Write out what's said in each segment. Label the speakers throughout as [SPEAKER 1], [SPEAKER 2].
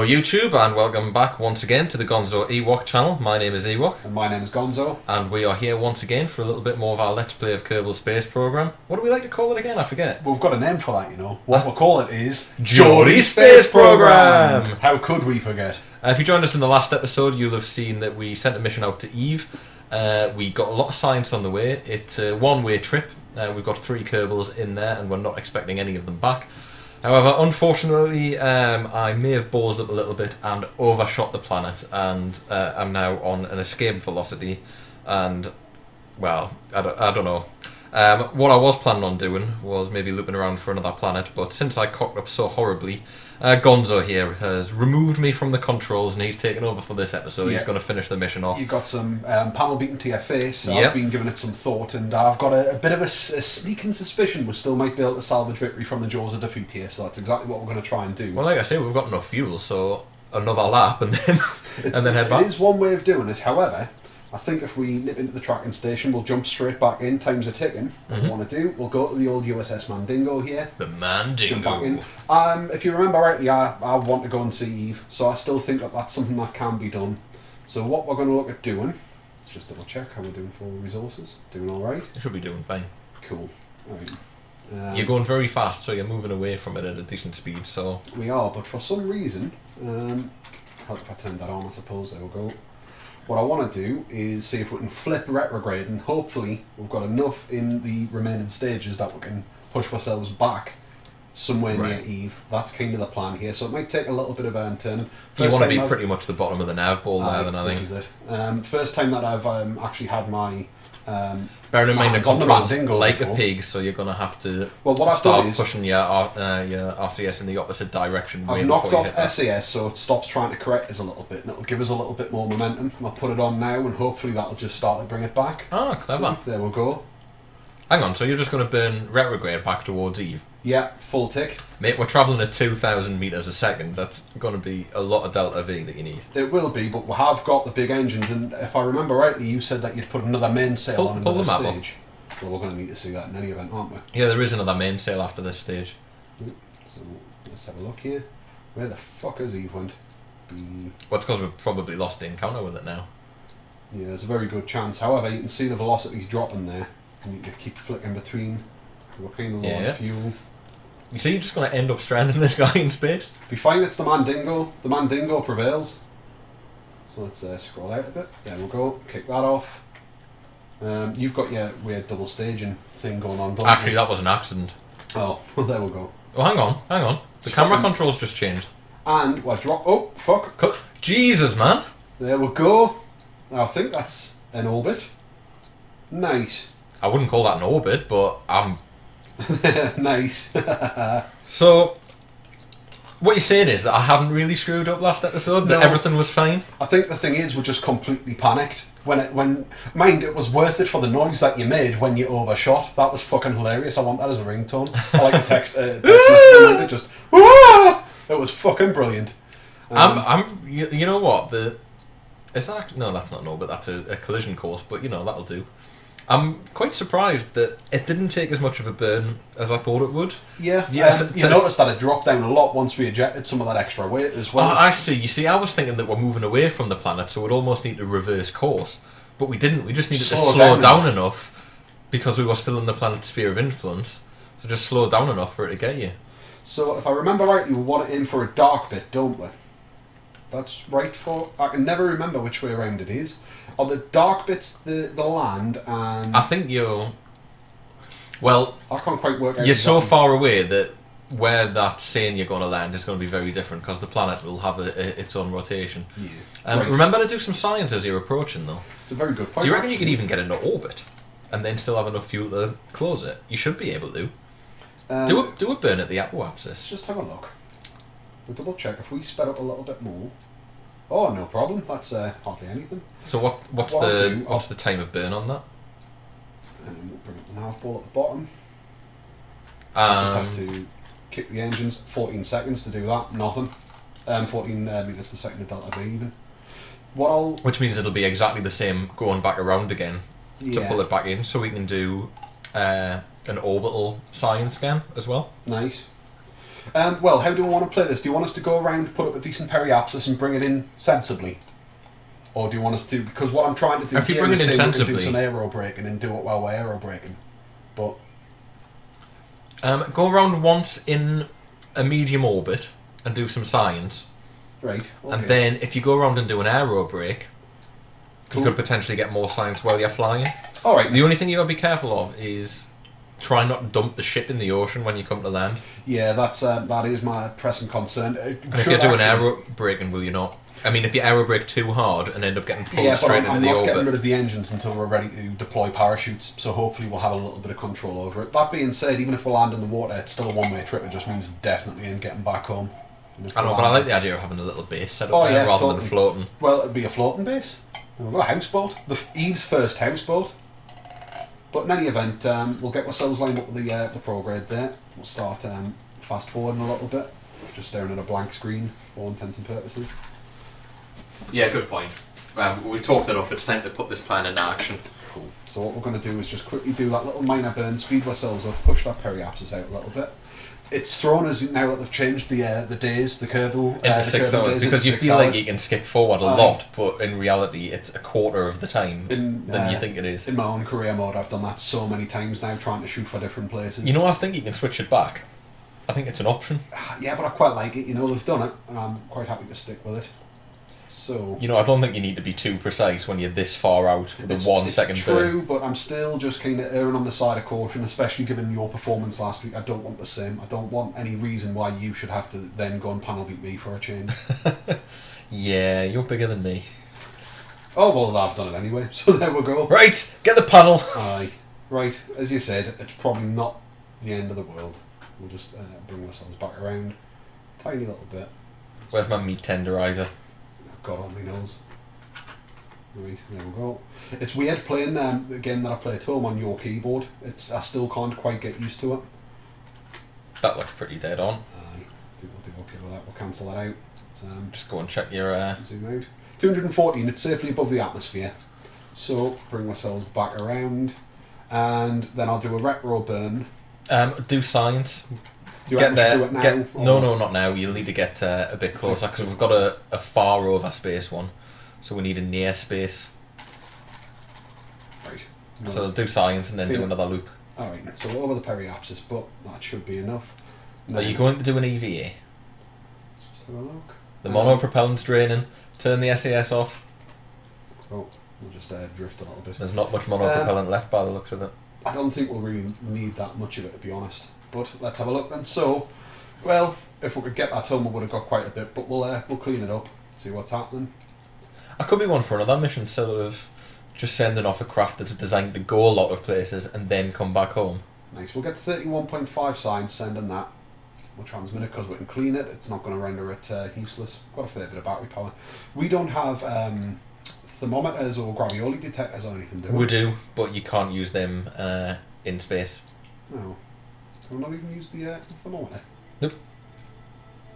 [SPEAKER 1] YouTube, and welcome back once again to the GonzoEwok channel. My name is Ewok.
[SPEAKER 2] And my name is Gonzo.
[SPEAKER 1] And we are here once again for a little bit more of our Let's Play of Kerbal Space Program. What do we like to call it again? I forget.
[SPEAKER 2] We've got a name for that, you know. What we'll call it is
[SPEAKER 1] Geordie Space Program!
[SPEAKER 2] How could we forget?
[SPEAKER 1] If you joined us in the last episode, you'll have seen that we sent a mission out to Eve. We got a lot of science on the way. It's a one-way trip. We've got 3 Kerbals in there, and we're not expecting any of them back. However, unfortunately, I may have ballsed up a little bit and overshot the planet, and I'm now on an escape velocity, and, well, I don't know. What I was planning on doing was maybe looping around for another planet, but since I cocked up so horribly, Gonzo here has removed me from the controls and he's taken over for this episode. Yeah. He's going to finish the mission off.
[SPEAKER 2] You got some panel beaten to your face, so I've been giving it some thought, and I've got a bit of a sneaking suspicion we still might be able to salvage victory from the jaws of defeat here, so that's exactly what we're going to try and do.
[SPEAKER 1] Well, like I say, we've got enough fuel, so another lap and then head back.
[SPEAKER 2] It is one way of doing it, however, I think if we nip into the tracking station, we'll jump straight back in. Time's a ticking. What we want to do, we'll go to the old USS Mandingo here.
[SPEAKER 1] The Mandingo.
[SPEAKER 2] Jump back in. If you remember rightly, I want to go and see Eve, so I still think that that's something that can be done. So what we're going to look at doing, let's just double check how we're doing for resources. Doing all right?
[SPEAKER 1] You should be doing fine.
[SPEAKER 2] Cool. Right.
[SPEAKER 1] You're going very fast, so you're moving away from it at a decent speed. So
[SPEAKER 2] we are, but for some reason, how if I turn that on? I suppose there we go. What I want to do is see if we can flip retrograde, and hopefully we've got enough in the remaining stages that we can push ourselves back somewhere near Eve. That's kind of the plan here, so it might take a little bit of turning.
[SPEAKER 1] You want to be pretty much the bottom of the nav ball there, then I think.
[SPEAKER 2] This is it. First time that I've actually had my
[SPEAKER 1] bearing in mind the controls like
[SPEAKER 2] before.
[SPEAKER 1] A pig, so you're going to have to
[SPEAKER 2] start
[SPEAKER 1] pushing your RCS in the opposite direction.
[SPEAKER 2] I've knocked off SAS, so it stops trying to correct us a little bit, and it'll give us a little bit more momentum. And I'll put it on now, and hopefully that'll just start to bring it back.
[SPEAKER 1] Ah, clever.
[SPEAKER 2] So, there we go.
[SPEAKER 1] Hang on, so you're just going to burn retrograde back towards Eve?
[SPEAKER 2] Yeah, full tick.
[SPEAKER 1] Mate, we're travelling at 2,000 metres a second. That's going to be a lot of delta V that you need.
[SPEAKER 2] It will be, but we have got the big engines, and if I remember rightly, you said that you'd put another mainsail on another stage. Well, we're going to need to see that in any event, aren't we?
[SPEAKER 1] Yeah, there is another mainsail after this stage.
[SPEAKER 2] So, let's have a look here. Where the fuck is Eve went?
[SPEAKER 1] Well, it's because we've probably lost the encounter with it now.
[SPEAKER 2] Yeah, there's a very good chance. However, you can see the velocity's dropping there, and you can keep flicking between. We're kind of low on fuel.
[SPEAKER 1] You see, you're just going to end up stranding this guy in space.
[SPEAKER 2] Be fine, it's the Mandingo. The Mandingo prevails. So let's scroll out a bit. There we go. Kick that off. You've got your weird double staging thing going on, don't you?
[SPEAKER 1] Actually, that was an accident.
[SPEAKER 2] Oh, well, there we go.
[SPEAKER 1] Oh, hang on. The camera controls just changed.
[SPEAKER 2] And what drop? Oh, fuck.
[SPEAKER 1] Jesus, man.
[SPEAKER 2] There we go. I think that's an orbit. Nice.
[SPEAKER 1] I wouldn't call that an orbit, but I'm...
[SPEAKER 2] Nice.
[SPEAKER 1] So, what you're saying is that I haven't really screwed up last episode, that everything was fine?
[SPEAKER 2] I think the thing is, we're just completely panicked. Mind, it was worth it for the noise that you made when you overshot. That was fucking hilarious. I want that as a ringtone. I like the text message, just, it was fucking brilliant.
[SPEAKER 1] You know what, is that, no, that's not an orbit, that's a collision course, but you know, that'll do. I'm quite surprised that it didn't take as much of a burn as I thought it would.
[SPEAKER 2] Yeah, you noticed that it dropped down a lot once we ejected some of that extra weight as well.
[SPEAKER 1] Oh, I see. You see, I was thinking that we're moving away from the planet, so we'd almost need to reverse course. But we didn't. We just needed to slow down enough because we were still in the planet's sphere of influence. So just slow down enough for it to get you.
[SPEAKER 2] So if I remember rightly, we want it in for a dark bit, don't we? That's right for... I can never remember which way around it is. Are the dark bits the land and...
[SPEAKER 1] I think you're... Well...
[SPEAKER 2] I can't quite work out
[SPEAKER 1] you're so far away that where that's saying you're going to land is going to be very different because the planet will have its own rotation. Yeah. Remember to do some science as you're approaching, though.
[SPEAKER 2] It's a very good point.
[SPEAKER 1] Do you reckon you could even get into orbit and then still have enough fuel to close it? You should be able to. Do a burn at the apoapsis.
[SPEAKER 2] Just have a look. We'll double check if we sped up a little bit more. Oh, no problem. That's hardly anything.
[SPEAKER 1] So what's the time of burn on that?
[SPEAKER 2] We'll bring up the nav ball at the bottom. I just have to kick the engines. 14 seconds to do that. Nothing. 14 metres per second of delta V even.
[SPEAKER 1] Which means it'll be exactly the same going back around again to pull it back in, so we can do an orbital science scan as well.
[SPEAKER 2] Nice. Well, how do I want to play this? Do you want us to go around, put up a decent periapsis and bring it in sensibly? Or do you want us to... Because what I'm trying to do
[SPEAKER 1] If you
[SPEAKER 2] here
[SPEAKER 1] bring
[SPEAKER 2] is
[SPEAKER 1] it in
[SPEAKER 2] say we can do
[SPEAKER 1] sensibly...
[SPEAKER 2] some aero braking and do it while we're aero braking. But...
[SPEAKER 1] go around once in a medium orbit and do some science.
[SPEAKER 2] Right, okay.
[SPEAKER 1] And then if you go around and do an aero brake,
[SPEAKER 2] Cool.
[SPEAKER 1] you could potentially get more science while you're flying.
[SPEAKER 2] Alright.
[SPEAKER 1] The only thing you got to be careful of is try not to dump the ship in the ocean when you come to land.
[SPEAKER 2] Yeah, that is my pressing concern.
[SPEAKER 1] And if you're doing aero braking, will you not? I mean, if you aero brake too hard and end up getting pulled
[SPEAKER 2] Yeah, but
[SPEAKER 1] straight
[SPEAKER 2] I'm
[SPEAKER 1] into the
[SPEAKER 2] not
[SPEAKER 1] orbit.
[SPEAKER 2] getting rid of the engines until we're ready to deploy parachutes, so hopefully we'll have a little bit of control over it. That being said, even if we land in the water, it's still a one-way trip. It just means definitely ain't getting back home.
[SPEAKER 1] I know, but I like the idea of having a little base set up
[SPEAKER 2] Oh,
[SPEAKER 1] there
[SPEAKER 2] yeah,
[SPEAKER 1] rather
[SPEAKER 2] totally.
[SPEAKER 1] than floating.
[SPEAKER 2] Well, it'd be a floating base. We've got a houseboat. Eve's first houseboat. But in any event, we'll get ourselves lined up with the prograde there. We'll start fast forwarding a little bit. Just staring at a blank screen for all intents and purposes.
[SPEAKER 1] Yeah, good point. We've talked enough, it's time to put this plan into action.
[SPEAKER 2] Cool. So what we're going to do is just quickly do that little minor burn, speed ourselves up, push that periapsis out a little bit. It's thrown us now that they've changed the days, the Kerbal.
[SPEAKER 1] Into
[SPEAKER 2] the
[SPEAKER 1] 6
[SPEAKER 2] Kerbal
[SPEAKER 1] hours,
[SPEAKER 2] days
[SPEAKER 1] because
[SPEAKER 2] into
[SPEAKER 1] you
[SPEAKER 2] 6
[SPEAKER 1] feel like
[SPEAKER 2] hours.
[SPEAKER 1] you can skip forward a lot, but in reality it's a quarter of the time
[SPEAKER 2] In,
[SPEAKER 1] than you think it is.
[SPEAKER 2] In my own career mode, I've done that so many times now, trying to shoot for different places.
[SPEAKER 1] You know, I think you can switch it back. I think it's an option.
[SPEAKER 2] Yeah, but I quite like it. You know, they've done it, and I'm quite happy to stick with it. So
[SPEAKER 1] You know, I don't think you need to be too precise when you're this far out with
[SPEAKER 2] it's,
[SPEAKER 1] a 1
[SPEAKER 2] it's
[SPEAKER 1] second
[SPEAKER 2] true,
[SPEAKER 1] burn.
[SPEAKER 2] but I'm still just kind of erring on the side of caution, especially given your performance last week. I don't want the same. I don't want any reason why you should have to then go and panel beat me for a change.
[SPEAKER 1] Yeah, you're bigger than me.
[SPEAKER 2] Oh, well, I've done it anyway, so there we go.
[SPEAKER 1] Right, get the panel.
[SPEAKER 2] Aye. Right, as you said, it's probably not the end of the world. We'll just bring ourselves back around. Tiny little bit.
[SPEAKER 1] Where's my meat tenderizer?
[SPEAKER 2] God only knows. Right, there we go. It's weird playing the game that I play at home on your keyboard. I still can't quite get used to it.
[SPEAKER 1] That looks pretty dead on.
[SPEAKER 2] I think we'll do okay with that. We'll cancel that out. Let's,
[SPEAKER 1] Just go and check your...
[SPEAKER 2] zoom out. 214, it's safely above the atmosphere. So, bring ourselves back around. And then I'll do a retro burn.
[SPEAKER 1] do science.
[SPEAKER 2] Do you
[SPEAKER 1] Get
[SPEAKER 2] reckon we
[SPEAKER 1] there.
[SPEAKER 2] should do it now?
[SPEAKER 1] No, not now. You'll need to get a bit closer because we've got a far over space one, so we need a near space.
[SPEAKER 2] Right. No.
[SPEAKER 1] So do science and then do
[SPEAKER 2] Yeah.
[SPEAKER 1] another loop.
[SPEAKER 2] Alright, so over the periapsis, but that should be enough.
[SPEAKER 1] Are you going to do an EVA?
[SPEAKER 2] Let's just have a look.
[SPEAKER 1] The mono propellant's draining. Turn the SAS off.
[SPEAKER 2] Oh, we'll just drift a little bit.
[SPEAKER 1] There's not much mono propellant left by the looks of it.
[SPEAKER 2] I don't think we'll really need that much of it, to be honest. But let's have a look then. So, well, if we could get that home, we would have got quite a bit. But we'll clean it up, see what's happening.
[SPEAKER 1] I could be one for another mission, sort of just sending off a craft that's designed to go a lot of places and then come back home.
[SPEAKER 2] Nice. We'll get 31.5 signs, sending that. We'll transmit it because we can clean it. It's not going to render it useless. Got a fair bit of battery power. We don't have thermometers or gravioli detectors or anything, do we?
[SPEAKER 1] We do, but you can't use them in space.
[SPEAKER 2] No. Can we not even use the thermometer?
[SPEAKER 1] Nope.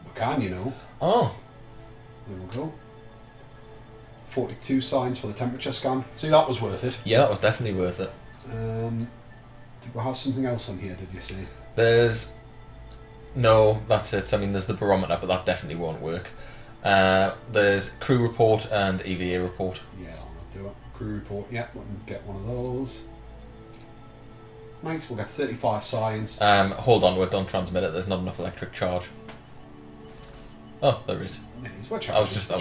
[SPEAKER 2] We can, you know.
[SPEAKER 1] Oh,
[SPEAKER 2] There we go. 42 signs for the temperature scan. See, that was worth it.
[SPEAKER 1] yeah, that was definitely worth it.
[SPEAKER 2] Did we have something else on here, did you see?
[SPEAKER 1] No, that's it. I mean, there's the barometer, but that definitely won't work. There's crew report and EVA report.
[SPEAKER 2] Yeah, I'll not do it. Crew report, yeah, we can get one of those. Nice, we'll get 35 signs.
[SPEAKER 1] Hold on to it, don't transmit it. There's not enough electric charge. Oh, there is. I was just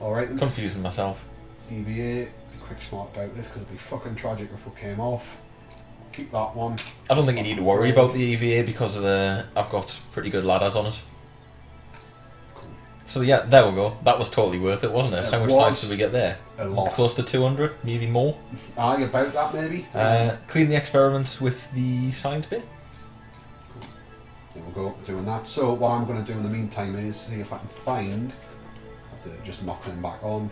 [SPEAKER 2] Alright then.
[SPEAKER 1] confusing myself.
[SPEAKER 2] EVA, be quick smart about this because it'd be fucking tragic if we came off. Keep that one.
[SPEAKER 1] I don't think you need to worry about the EVA because I've got pretty good ladders on it.
[SPEAKER 2] Cool.
[SPEAKER 1] So yeah, there we go. That was totally worth it, wasn't it?
[SPEAKER 2] It
[SPEAKER 1] How much
[SPEAKER 2] was.
[SPEAKER 1] science did we get there?
[SPEAKER 2] A lot.
[SPEAKER 1] Close to 200, maybe more.
[SPEAKER 2] Aye, about that maybe.
[SPEAKER 1] Clean the experiments with the science bit.
[SPEAKER 2] There we go, doing that. So what I'm going to do in the meantime is see if I can find. Have to just knock them back on.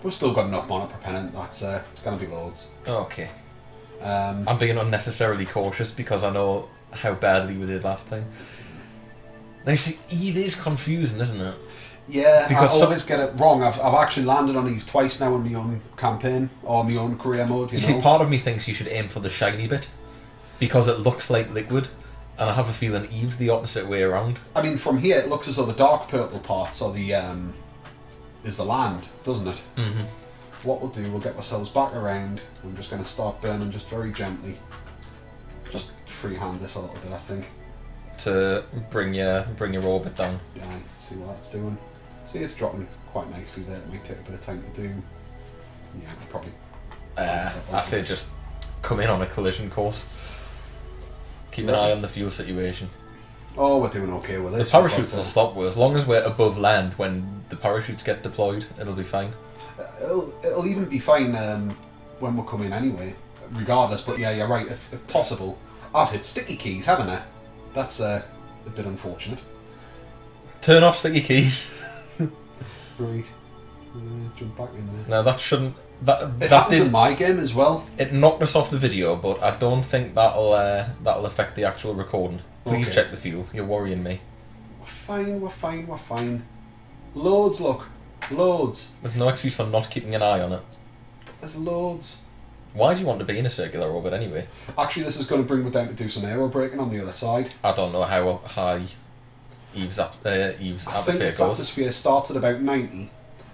[SPEAKER 2] We've still got enough monopropellant. That's it's going to be loads.
[SPEAKER 1] Okay. I'm being unnecessarily cautious because I know how badly we did last time. Now you see, Eve is confusing, isn't it?
[SPEAKER 2] Yeah,
[SPEAKER 1] Because
[SPEAKER 2] I always get it wrong. I've actually landed on Eve twice now in my own campaign or my own career mode. You know?
[SPEAKER 1] See, part of me thinks you should aim for the shiny bit because it looks like liquid, And I have a feeling Eve's the opposite way around.
[SPEAKER 2] I mean, from here it looks as though the dark purple parts are the is the land, doesn't it?
[SPEAKER 1] Mm-hmm.
[SPEAKER 2] What we'll do, we'll get ourselves back around. I'm just going to start burning just very gently. Just freehand this a little bit, I think.
[SPEAKER 1] To bring your orbit down.
[SPEAKER 2] Yeah, see what that's doing. See, it's dropping quite nicely there. It might take a bit of time to do. Yeah, probably.
[SPEAKER 1] I say just come in on a collision course. Keep an eye on the fuel situation.
[SPEAKER 2] Oh, we're doing okay with this.
[SPEAKER 1] The parachutes will stop with, as long as we're above land when the parachutes get deployed, it'll be fine.
[SPEAKER 2] It'll even be fine when we're coming anyway, regardless. But yeah, you're right. If possible, I've hit sticky keys, haven't I? That's a bit unfortunate.
[SPEAKER 1] Turn off sticky keys.
[SPEAKER 2] Right. Jump back in there.
[SPEAKER 1] No, that shouldn't.
[SPEAKER 2] It happens in my game as well.
[SPEAKER 1] It knocked us off the video, but I don't think that'll affect the actual recording. Please check the fuel. You're worrying me.
[SPEAKER 2] We're fine. We're fine. We're fine. Loads, look. Loads.
[SPEAKER 1] There's no excuse for not keeping an eye on it.
[SPEAKER 2] There's loads.
[SPEAKER 1] Why do you want to be in a circular orbit anyway?
[SPEAKER 2] Actually, this is going to bring me down to do some aero braking on the other side.
[SPEAKER 1] I don't know how high Eve's atmosphere
[SPEAKER 2] I think its
[SPEAKER 1] goes.
[SPEAKER 2] atmosphere starts at about 90,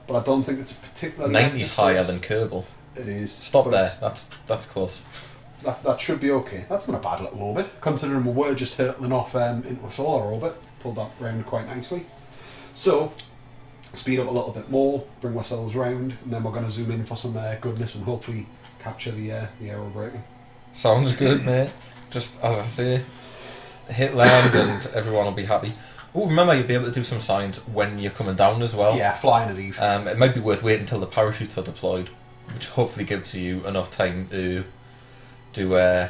[SPEAKER 2] but I don't think it's a particularly...
[SPEAKER 1] 90's higher than Kerbal.
[SPEAKER 2] It is.
[SPEAKER 1] Stop there. That's close.
[SPEAKER 2] That should be okay. That's not a bad little orbit, considering we were just hurtling off into a solar orbit. Pulled that round quite nicely. So, speed up a little bit more, bring ourselves round, and then we're going to zoom in for some goodness and hopefully capture the aero braking.
[SPEAKER 1] Sounds good, mate. Just as I say, hit land and everyone will be happy. Oh, remember you'll be able to do some signs when you're coming down as well.
[SPEAKER 2] Yeah, flying at Eve.
[SPEAKER 1] It might be worth waiting until the parachutes are deployed, which hopefully gives you enough time to do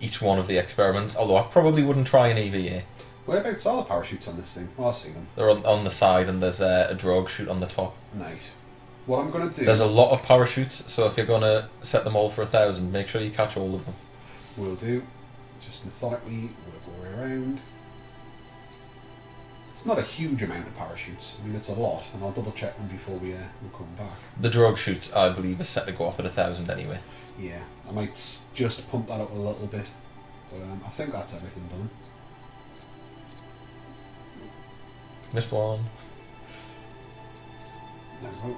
[SPEAKER 1] each one of the experiments. Although I probably wouldn't try an EVA.
[SPEAKER 2] Whereabouts are the parachutes on this thing? Oh, I see them.
[SPEAKER 1] They're on the side, and there's a drogue chute on the top.
[SPEAKER 2] Nice. What I'm going to do...
[SPEAKER 1] There's a lot of parachutes, so if you're going to set them all for 1,000, make sure you catch all of them.
[SPEAKER 2] Will do. Just methodically work our way around. It's not a huge amount of parachutes. I mean, it's a lot, and I'll double check them before we come back.
[SPEAKER 1] The drogue chutes, I believe, is set to go off at 1,000 anyway.
[SPEAKER 2] Yeah, I might just pump that up a little bit, but I think that's everything done.
[SPEAKER 1] Missed one.
[SPEAKER 2] There we go.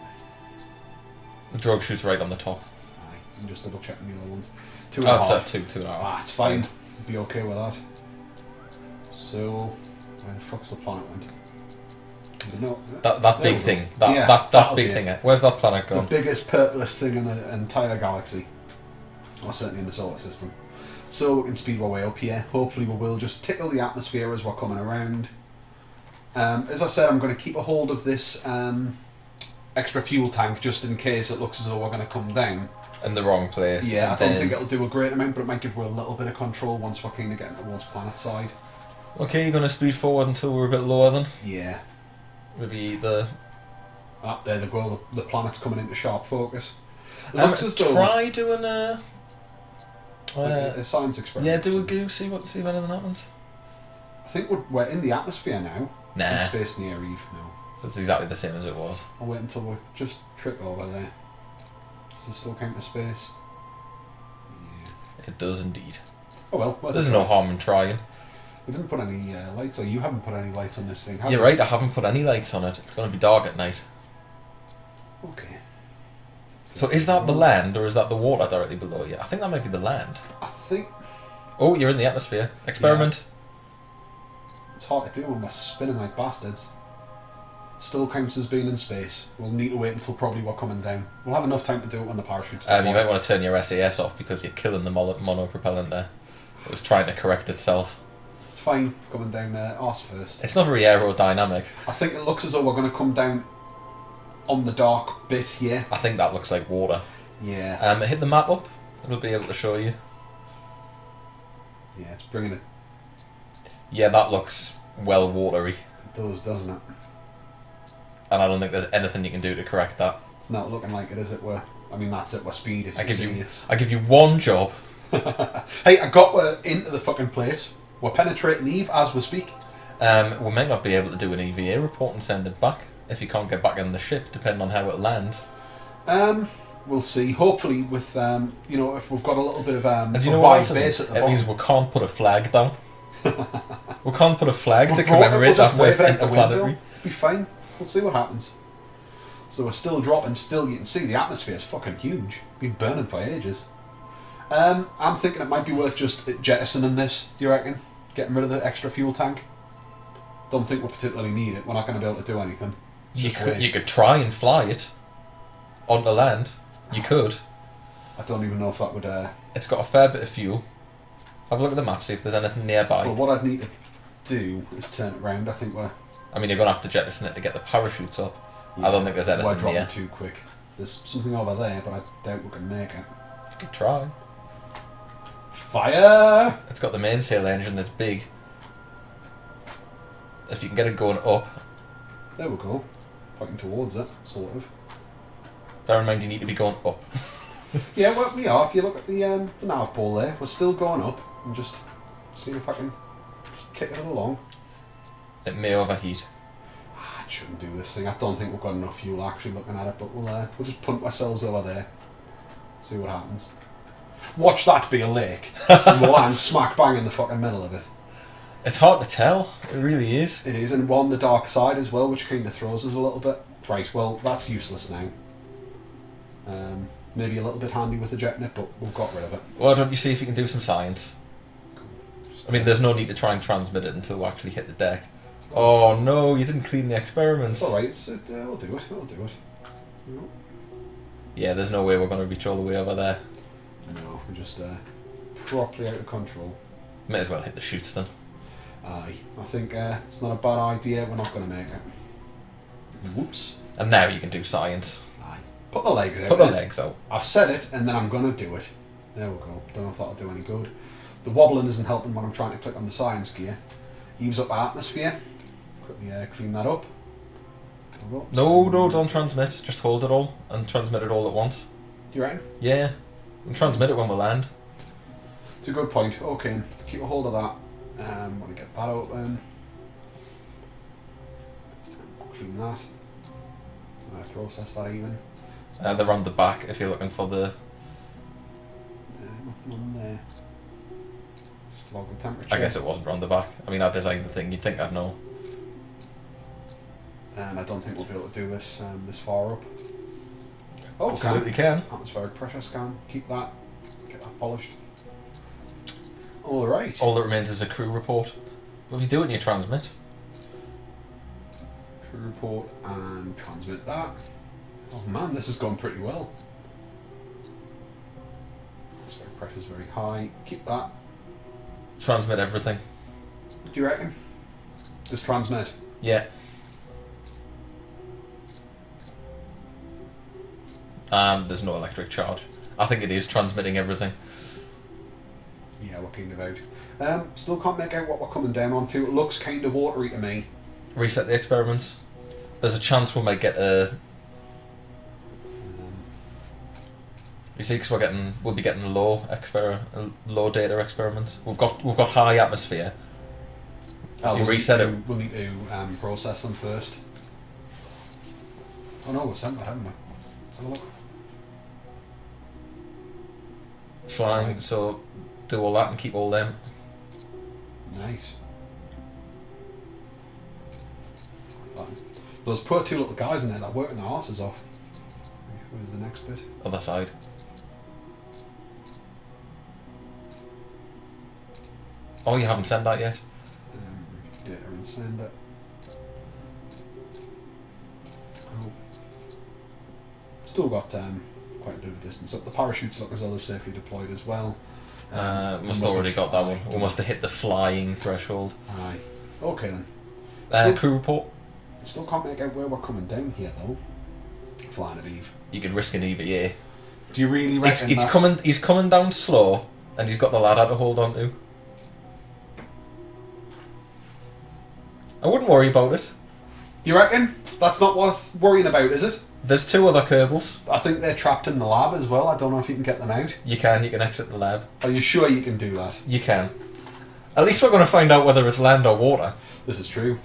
[SPEAKER 1] The drogue chute's right on the top.
[SPEAKER 2] Aye, I'm just double checking the other ones. 2.5.
[SPEAKER 1] It's 2.5.
[SPEAKER 2] Ah, it's fine. Be okay with that. So, where the fuck's the planet went? No,
[SPEAKER 1] that big thing. That big thing. Where's that planet gone?
[SPEAKER 2] The biggest purplest thing in the entire galaxy. Or certainly in the solar system. So we can speed our way up here. Hopefully we will just tickle the atmosphere as we're coming around. As I said, I'm going to keep a hold of this extra fuel tank just in case it looks as though we're going to come down.
[SPEAKER 1] In the wrong place.
[SPEAKER 2] Yeah, I don't think it'll do a great amount, but it might give us a little bit of control once we're kind of getting towards planet side.
[SPEAKER 1] Okay, you're going to speed forward until we're a bit lower then?
[SPEAKER 2] Yeah.
[SPEAKER 1] Maybe the...
[SPEAKER 2] Ah, there they go, the planet's coming into sharp focus. It looks as though...
[SPEAKER 1] Try doing
[SPEAKER 2] a science experiment.
[SPEAKER 1] Yeah, do a goo, see if anything happens.
[SPEAKER 2] I think we're in the atmosphere now.
[SPEAKER 1] Nah.
[SPEAKER 2] In space near Eve now.
[SPEAKER 1] So it's exactly the same as it was.
[SPEAKER 2] I'll wait until we just trip over there. Does it still count as space? Yeah.
[SPEAKER 1] It does indeed.
[SPEAKER 2] Oh well.
[SPEAKER 1] There's no harm in trying.
[SPEAKER 2] We didn't put any lights, or you haven't put any lights on this thing, have
[SPEAKER 1] You're
[SPEAKER 2] you?
[SPEAKER 1] right, I haven't put any lights on it. It's going to be dark at night.
[SPEAKER 2] Okay.
[SPEAKER 1] So is that the land, or is that the water directly below you? I think that might be the land.
[SPEAKER 2] I think...
[SPEAKER 1] Oh, you're in the atmosphere. Experiment.
[SPEAKER 2] Yeah. It's hard to do when we're spinning like bastards. Still counts as being in space. We'll need to wait until probably we're coming down. We'll have enough time to do it when the parachute's
[SPEAKER 1] You might want to turn your SAS off because you're killing the monopropellant there. It was trying to correct itself.
[SPEAKER 2] It's fine coming down arse first.
[SPEAKER 1] It's not very aerodynamic.
[SPEAKER 2] I think it looks as though we're going to come down on the dark bit here.
[SPEAKER 1] I think that looks like water.
[SPEAKER 2] Yeah.
[SPEAKER 1] Hit the map up. It'll be able to show you.
[SPEAKER 2] Yeah, it's bringing it.
[SPEAKER 1] Yeah, that looks well watery.
[SPEAKER 2] It does, doesn't it?
[SPEAKER 1] And I don't think there's anything you can do to correct that.
[SPEAKER 2] It's not looking like it, is it? I mean, that's it. We're speed.
[SPEAKER 1] I give you one job.
[SPEAKER 2] Hey, I got into the fucking place. We're penetrating Eve as we speak.
[SPEAKER 1] We might not be able to do an EVA report and send it back if you can't get back on the ship, depending on how it lands.
[SPEAKER 2] We'll see. Hopefully, with if we've got a little bit of
[SPEAKER 1] and do you
[SPEAKER 2] a
[SPEAKER 1] know
[SPEAKER 2] wide
[SPEAKER 1] what
[SPEAKER 2] base at the
[SPEAKER 1] it
[SPEAKER 2] bottom.
[SPEAKER 1] means we can't put a flag down. We can't put a flag to
[SPEAKER 2] We'll
[SPEAKER 1] commemorate
[SPEAKER 2] just
[SPEAKER 1] that
[SPEAKER 2] wave
[SPEAKER 1] first
[SPEAKER 2] it out the window.
[SPEAKER 1] interplanetary.
[SPEAKER 2] Be fine. We'll see what happens. So we're still dropping. Still, you can see the atmosphere is fucking huge. Been burning for ages. I'm thinking it might be worth just jettisoning this. Do you reckon? Getting rid of the extra fuel tank. Don't think we particularly need it. We're not going to be able to do anything.
[SPEAKER 1] You could try and fly it onto land. You could.
[SPEAKER 2] I don't even know if that would.
[SPEAKER 1] It's got a fair bit of fuel. Have a look at the map, see if there's anything nearby.
[SPEAKER 2] Well, what I'd need to do is turn it round. I think we're.
[SPEAKER 1] I mean, you're going to have to jettison it to get the parachutes up. Yeah, I don't think there's anything
[SPEAKER 2] we're dropping
[SPEAKER 1] near.
[SPEAKER 2] too quick. There's something over there, but I doubt we can make it.
[SPEAKER 1] You could try.
[SPEAKER 2] Fire!
[SPEAKER 1] It's got the mainsail engine that's big. If you can get it going up.
[SPEAKER 2] There we go. Pointing towards it, sort of.
[SPEAKER 1] Bear in mind you need to be going up.
[SPEAKER 2] Yeah, well, we are. If you look at the nav ball there, we're still going up. And just see if I can just kick it along.
[SPEAKER 1] It may overheat.
[SPEAKER 2] I shouldn't do this thing. I don't think we've got enough fuel actually looking at it, but we'll just punt ourselves over there. See what happens. Watch that be a lake. And we'll land smack bang in the fucking middle of it.
[SPEAKER 1] It's hard to tell. It really is.
[SPEAKER 2] It is, and we're on the dark side as well, which kind of throws us a little bit. Right, well, that's useless now. Maybe a little bit handy with the jet in it, but we've got rid of it.
[SPEAKER 1] Why don't you see if you can do some science? I mean, there's no need to try and transmit it until we actually hit the deck. Oh no, you didn't clean the experiments.
[SPEAKER 2] It's alright, it'll do it, it'll do it. No.
[SPEAKER 1] Yeah, there's no way we're going to reach all the way over there.
[SPEAKER 2] No, we're just properly out of control.
[SPEAKER 1] May as well hit the chutes then.
[SPEAKER 2] Aye, I think it's not a bad idea, we're not going to make it. Whoops.
[SPEAKER 1] And now you can do science.
[SPEAKER 2] Aye. Put the legs out.
[SPEAKER 1] Put the legs out.
[SPEAKER 2] I've said it, and then I'm going to do it. There we go. Don't know if that'll do any good. The wobbling isn't helping when I'm trying to click on the science gear. Eaves up our atmosphere. Quickly clean that up.
[SPEAKER 1] No, don't transmit. Just hold it all and transmit it all at once.
[SPEAKER 2] Do you reckon?
[SPEAKER 1] Yeah. And transmit it when we land.
[SPEAKER 2] It's a good point. Okay, keep a hold of that. Want to get that open. Clean that. Process that even.
[SPEAKER 1] They're on the back if you're looking for the...
[SPEAKER 2] Nothing on there. Just log the temperature.
[SPEAKER 1] I guess it wasn't on the back. I mean, I designed the thing. You'd think I'd know.
[SPEAKER 2] And I don't think we'll be able to do this this far up. Oh,
[SPEAKER 1] absolutely can.
[SPEAKER 2] Atmospheric pressure scan. Keep that. Get that polished. All right.
[SPEAKER 1] All that remains is a crew report. What do you do when you transmit?
[SPEAKER 2] Crew report and transmit that. Oh man, this has gone pretty well. Atmospheric pressure is very high. Keep that.
[SPEAKER 1] Transmit everything.
[SPEAKER 2] Do you reckon? Just transmit.
[SPEAKER 1] Yeah. There's no electric charge. I think it is transmitting everything.
[SPEAKER 2] Yeah, we're kind of out. Still can't make out what we're coming down onto. It looks kind of watery to me.
[SPEAKER 1] Reset the experiments. There's a chance we might get a... You see, because we'll be getting low data experiments. We've got high atmosphere. If you reset it,
[SPEAKER 2] we'll need to process them first. Oh no, we've sent that, haven't we? Let's have a look.
[SPEAKER 1] fine. Right. So do all that and keep all them.
[SPEAKER 2] Nice. Those poor two little guys in there that are working their arses off. Where's the next bit?
[SPEAKER 1] Other side. Oh, you haven't sent that yet?
[SPEAKER 2] Data and send it. Oh. Still got quite a bit of distance up. The parachutes look as though they're safely deployed as well.
[SPEAKER 1] Must have already got that one. We must have hit the flying threshold.
[SPEAKER 2] Aye. Okay then.
[SPEAKER 1] Crew report.
[SPEAKER 2] Still can't make out where we're coming down here though. Flying at Eve.
[SPEAKER 1] You could risk an EVA.
[SPEAKER 2] Do you really reckon
[SPEAKER 1] he's coming down slow, and he's got the ladder to hold on to. I wouldn't worry about it.
[SPEAKER 2] You reckon? That's not worth worrying about, is it?
[SPEAKER 1] There's two other Kerbals.
[SPEAKER 2] I think they're trapped in the lab as well. I don't know if you can get them out.
[SPEAKER 1] You can exit the lab.
[SPEAKER 2] Are you sure you can do that?
[SPEAKER 1] You can. At least we're going to find out whether it's land or water.
[SPEAKER 2] This is true.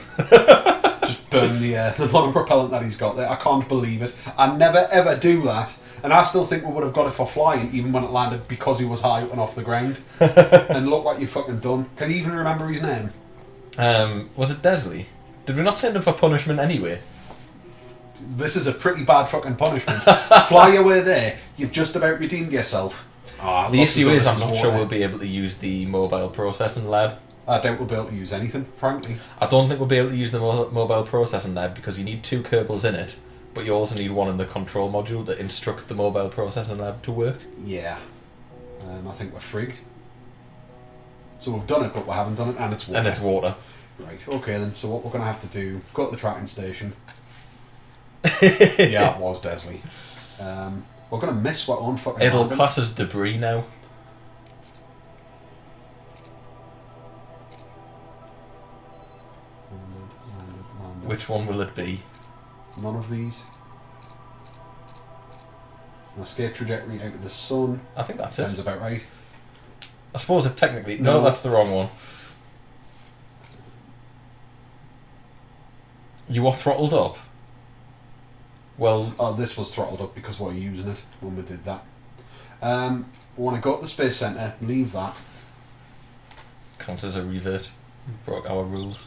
[SPEAKER 2] burn the mono-propellant that he's got there. I can't believe it. I never ever do that. And I still think we would have got it for flying, even when it landed, because he was high and off the ground. And look what you fucking done. Can you even remember his name?
[SPEAKER 1] Was it Desley? Did we not send him for punishment anyway?
[SPEAKER 2] This is a pretty bad fucking punishment. Fly away there. You've just about redeemed yourself.
[SPEAKER 1] The issue is, I'm not sure we'll be able to use the mobile processing lab.
[SPEAKER 2] I doubt we'll be able to use anything, frankly.
[SPEAKER 1] I don't think we'll be able to use the mobile processing lab because you need 2 Kerbals in it, but you also need one in the control module to instruct the mobile processing lab to work.
[SPEAKER 2] Yeah. I think we're frigged. So we've done it, but we haven't done it, and it's water.
[SPEAKER 1] And it's water.
[SPEAKER 2] Right, okay then. So what we're going to have to do, go to the tracking station. Yeah, it was Desley. We're going to miss our own fucking...
[SPEAKER 1] It'll
[SPEAKER 2] landing.
[SPEAKER 1] class as debris now. Which one will it be?
[SPEAKER 2] None of these. An escape trajectory out of the sun.
[SPEAKER 1] I think that's
[SPEAKER 2] Sounds
[SPEAKER 1] it.
[SPEAKER 2] about right.
[SPEAKER 1] I suppose it technically... No, that's the wrong one. You were throttled up? Well...
[SPEAKER 2] Oh, this was throttled up because we're using it when we did that. We want to go to the Space Centre, leave that.
[SPEAKER 1] Counts as a revert. Broke our rules.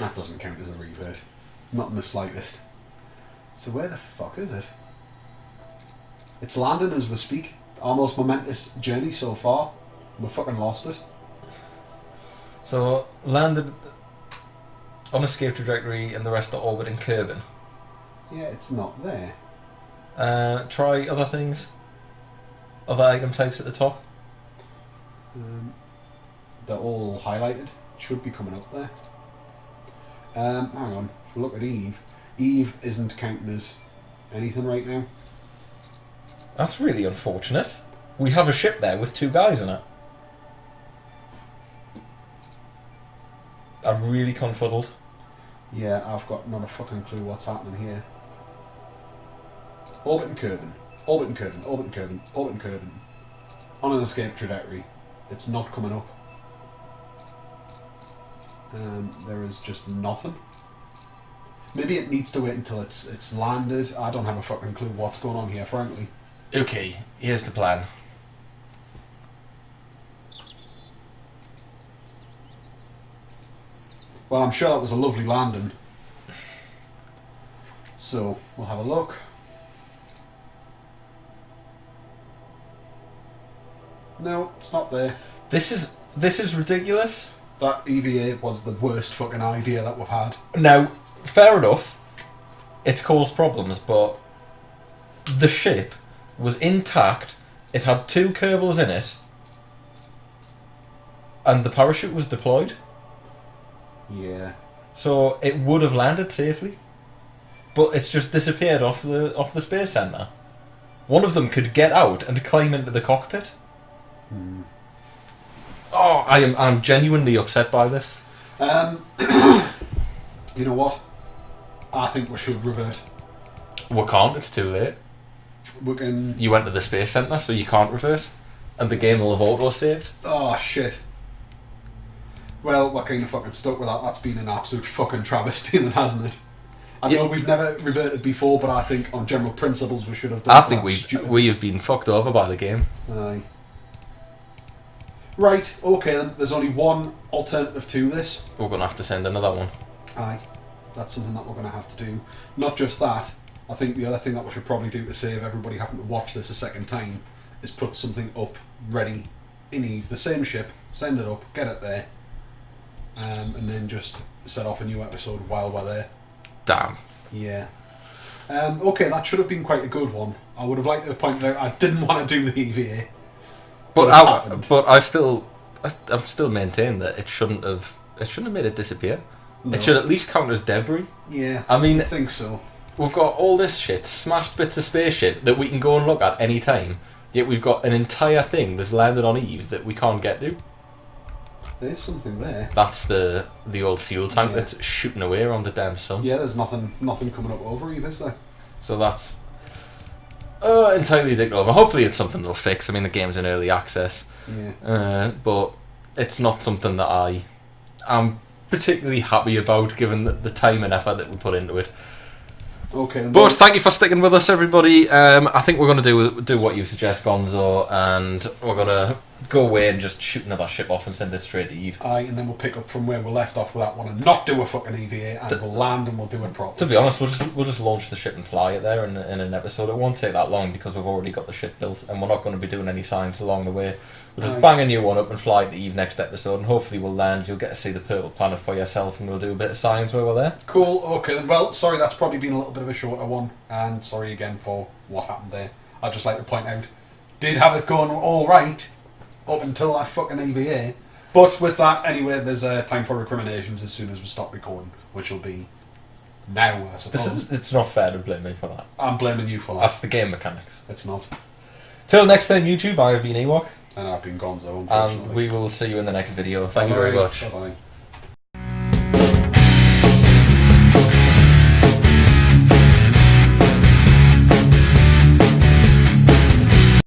[SPEAKER 2] That doesn't count as a revert. Not in the slightest. So where the fuck is it? It's landing as we speak. Our most momentous journey so far. We fucking lost it.
[SPEAKER 1] So, landed on escape trajectory and the rest are orbiting Kerbin.
[SPEAKER 2] Yeah, it's not there.
[SPEAKER 1] Try other things. Other item types at the top.
[SPEAKER 2] They're all highlighted. Should be coming up there. Hang on. If we look at Eve, Eve isn't counting as anything right now.
[SPEAKER 1] That's really unfortunate. We have a ship there with 2 guys in it. I'm really confuddled.
[SPEAKER 2] Yeah, I've got not a fucking clue what's happening here. Orbiting Kerbin. Orbiting Kerbin. Orbiting Kerbin. Orbiting Kerbin. On an escape trajectory. It's not coming up. There is just nothing. Maybe it needs to wait until it's landed. I don't have a fucking clue what's going on here, frankly.
[SPEAKER 1] Okay, here's the plan.
[SPEAKER 2] Well, I'm sure that was a lovely landing. So, we'll have a look. No, it's not there.
[SPEAKER 1] This is ridiculous.
[SPEAKER 2] That EVA was the worst fucking idea that we've had.
[SPEAKER 1] Now, fair enough. It's caused problems, but the ship was intact. It had 2 Kerbals in it, and the parachute was deployed.
[SPEAKER 2] Yeah.
[SPEAKER 1] So it would have landed safely, but it's just disappeared off the space center. One of them could get out and climb into the cockpit. Oh, I'm genuinely upset by this.
[SPEAKER 2] You know what? I think we should revert.
[SPEAKER 1] We can't. It's too late.
[SPEAKER 2] We can...
[SPEAKER 1] You went to the space center, so you can't revert, and the game will have auto-saved.
[SPEAKER 2] Oh, shit. Well, we're kind of fucking stuck with that. That's been an absolute fucking travesty, then, hasn't it? I know we've never reverted before, but I think on general principles we should have done.
[SPEAKER 1] I think we have been fucked over by the game.
[SPEAKER 2] Aye. Right, okay then. There's only one alternative to this.
[SPEAKER 1] We're going to have to send another one.
[SPEAKER 2] Aye. That's something that we're going to have to do. Not just that, I think the other thing that we should probably do to save everybody having to watch this a second time is put something up ready in Eve, the same ship, send it up, get it there, and then just set off a new episode while we're there.
[SPEAKER 1] Damn.
[SPEAKER 2] Yeah. Okay, that should have been quite a good one. I would have liked to have pointed out I didn't want to do the EVA.
[SPEAKER 1] I'm still maintain that it shouldn't have made it disappear.
[SPEAKER 2] No.
[SPEAKER 1] It should at least count as debris.
[SPEAKER 2] Yeah,
[SPEAKER 1] I mean,
[SPEAKER 2] I think so.
[SPEAKER 1] We've got all this shit, smashed bits of spaceship that we can go and look at any time. Yet we've got an entire thing that's landed on Eve that we can't get to.
[SPEAKER 2] There's something there.
[SPEAKER 1] That's the old fuel tank
[SPEAKER 2] Yeah.
[SPEAKER 1] that's shooting away around the damn sun.
[SPEAKER 2] Yeah, there's nothing coming up over Eve, is there?
[SPEAKER 1] So that's entirely dicked over. Hopefully it's something they'll fix. I mean, the game's in early access.
[SPEAKER 2] Yeah.
[SPEAKER 1] But it's not something that I'm particularly happy about, given the time and effort that we put into it.
[SPEAKER 2] Okay.
[SPEAKER 1] But thank you for sticking with us, everybody. I think we're going to do what you suggest, Gonzo, and we're going to go away and just shoot another ship off and send it straight to Eve.
[SPEAKER 2] Aye, and then we'll pick up from where we left off with that one and not do a fucking EVA, and we'll land and we'll do it properly.
[SPEAKER 1] To be honest, we'll just launch the ship and fly it there in an episode. It won't take that long because we've already got the ship built, and we're not going to be doing any science along the way. We'll just bang a new one up and fly to Eve next episode, and hopefully we'll land. You'll get to see the purple planet for yourself, and we'll do a bit of science while we're there.
[SPEAKER 2] Cool, okay then. Well, sorry, that's probably been a little bit of a shorter one, and sorry again for what happened there. I'd just like to point out, did have it going alright up until that fucking EVA, but with that, anyway, there's time for recriminations as soon as we stop recording, which will be now, I suppose.
[SPEAKER 1] It's not fair to blame me for that.
[SPEAKER 2] I'm blaming you for that.
[SPEAKER 1] That's the game mechanics.
[SPEAKER 2] It's not.
[SPEAKER 1] Till next time, YouTube, I have been Ewok.
[SPEAKER 2] And I've been Gonzo, unfortunately.
[SPEAKER 1] And we will see you in the next video. Thank you very much.
[SPEAKER 2] Bye-bye.